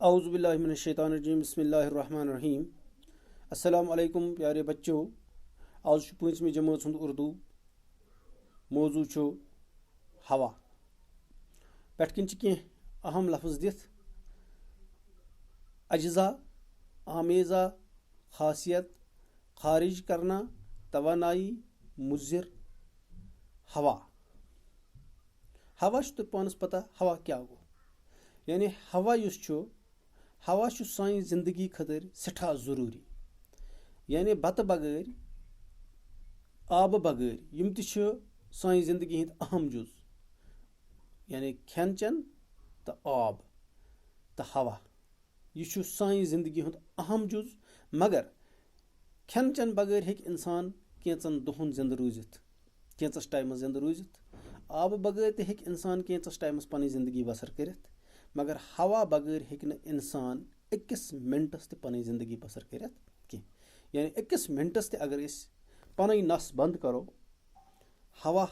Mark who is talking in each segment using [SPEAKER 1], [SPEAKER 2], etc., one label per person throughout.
[SPEAKER 1] औज़ुबिल्लाहिमिनश्शैतानिर्रजीम बिस्मिल्लाहिर्रहमानिर्रहीम। अस्सलामु अलैकुम प्यारे बच्चों। आज 5वीं जमात हुंद उर्दू मौजू छु हवा। पेट किन कह अहम लफ्ज दिथ अज्जा, आमेज़ा, खासियत, खारिज करना, तवानाई, मुज़िर, हवा। हवा तो पानस पता हवा क्या गो, यानी हवा हवा सानी जिंदगी खतर सठा जरूरी। यानी बत बगैर आब बगैर यम सानी जिंदगी हिंद अहम जुज, यानी खेन चन तो आब तो हवा यह सानी जिंदगी हुंद अहम जुज। मगर खेन चन बगैर हेक इंसान कैंचन दोहन जिंद रूजित, कैंचस टाइमस जिंद रूजित। आब बगैर ते हेक इंसान कैंचस टाइमस पनी जिंदगी बसर करित। मगर हवा बगैर हेक न इंसान अकिस मिनटस ते पनी जिंदगी बसर करित कह। यानी अकिस मिनटस ते अगर इस पनी नस बंद करो, हवा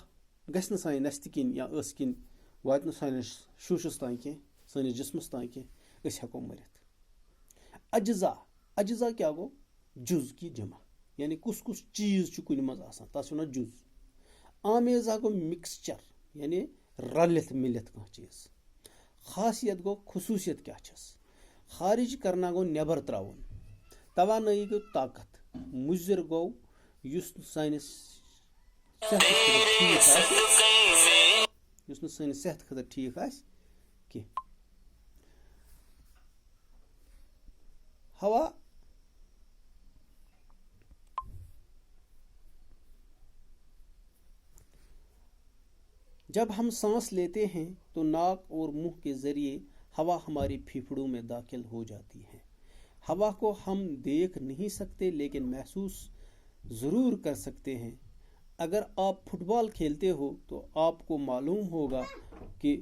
[SPEAKER 1] गस न सानी नस किन या अस किन वात न सानिस शूशस तान कह, सानिस जिस्मस तान कह, अस हेको मरित। अज्जा, अज्जा क्या गो, जुज की जमा। यानी कुस कुस चीज कुन मज आसान तस वन जुज। आमेजा गो मिक्सचर, यानी रलित मिलित कह चीज। खासियत गो खसूसियत क्या छस। खारिज करना गो नेबर त्रावन। तवानाई गो ताकत। मुजिर गो युस सानिस सेहत खतर ठीक आस कह। हवा जब हम सांस लेते हैं तो नाक और मुंह के जरिए हवा हमारे फेफड़ों में दाखिल हो जाती है। हवा को हम देख नहीं सकते लेकिन महसूस जरूर कर सकते हैं। अगर आप फुटबॉल खेलते हो तो आपको मालूम होगा कि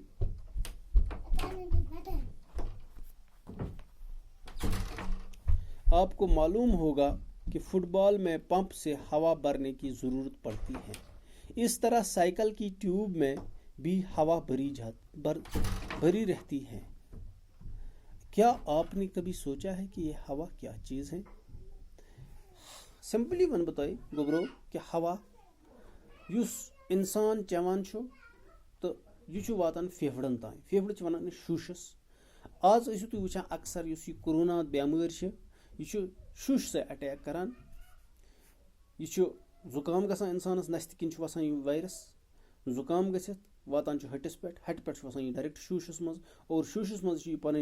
[SPEAKER 1] फुटबॉल में पंप से हवा भरने की जरूरत पड़ती है। इस तरह साइकिल की ट्यूब में भी हवा भरी रहती है। क्या आपने कभी सोचा है कि यह हवा क्या चीज है? सिंपली वन बताए गोबरो कि हवा युस इंसान चवान तो यह वातान फेफड़न तान। फेफड़ वन शूशस। आज तुम वुचान अक्सर यह कोरोना बेमार यह शूश से अटैक करान। यह जुकाम गसान इंसानस नस्त किन वसान यह वायरस। जुकाम गसित वातान हटिस पे, हट पे वसान यह डायरेक्ट शूशस मज, और शूशस मज यह पन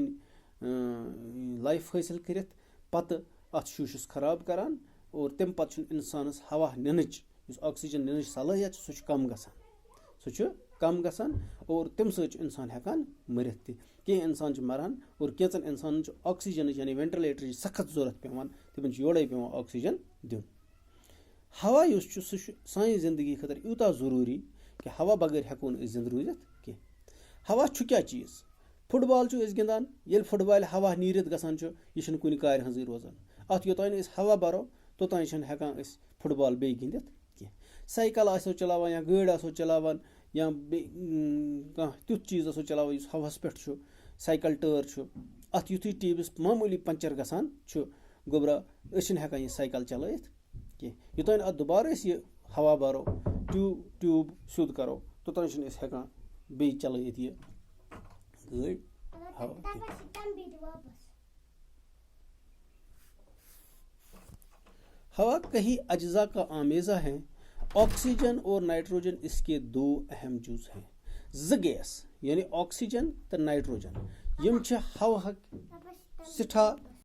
[SPEAKER 1] लाइफ हासिल करित पत अत शूशस खराब करान। और तम पत इंसानस हवा निनच ऑक्सीजन निनच सलाहियत सह कम गसान और तम सत इंसान हेकान मरित तह। कह इंसान मरान और कैचन इंसान ऑक्सीजन यानी वेंटिलेटर सख्त जरूरत पेवान, तिमन योड़े पेवान ऑक्सीजन दिन। हवा सानी जिंदगी खतर यूता जरूरी कि हवा बगैर हेको न जिंद रूजित कह। हवा क्या चीज? फुटबॉल गिंदान, ये फुटबॉल हवा नीरित गसान यह कुन कार हज रोजान। अत योतान हवा भरो तोतान हेकान फुटबॉल बे गिंदित कह। साइकिल आसो चलावान या गाड़ी आसो चलावान या तुथ चीज आसो चलावान इस हवस पे साइकिल टायर अत युथी टीबस मामूली पंचर गसान गोबरा हेकान यह साइकिल चलायित कह। योतान अत दोबारा यह हवा भरो ट्यूब सुद करो तोतान हेकान बे चलायित यह गाड़ी हवा कई अज्जा का आमेज़ा है। ऑक्सीजन और नाइट्रोजन इसके दो अहम जुज हैं। गैस यानी ऑक्सीजन तो नाइट्रोजन यम हवा सठा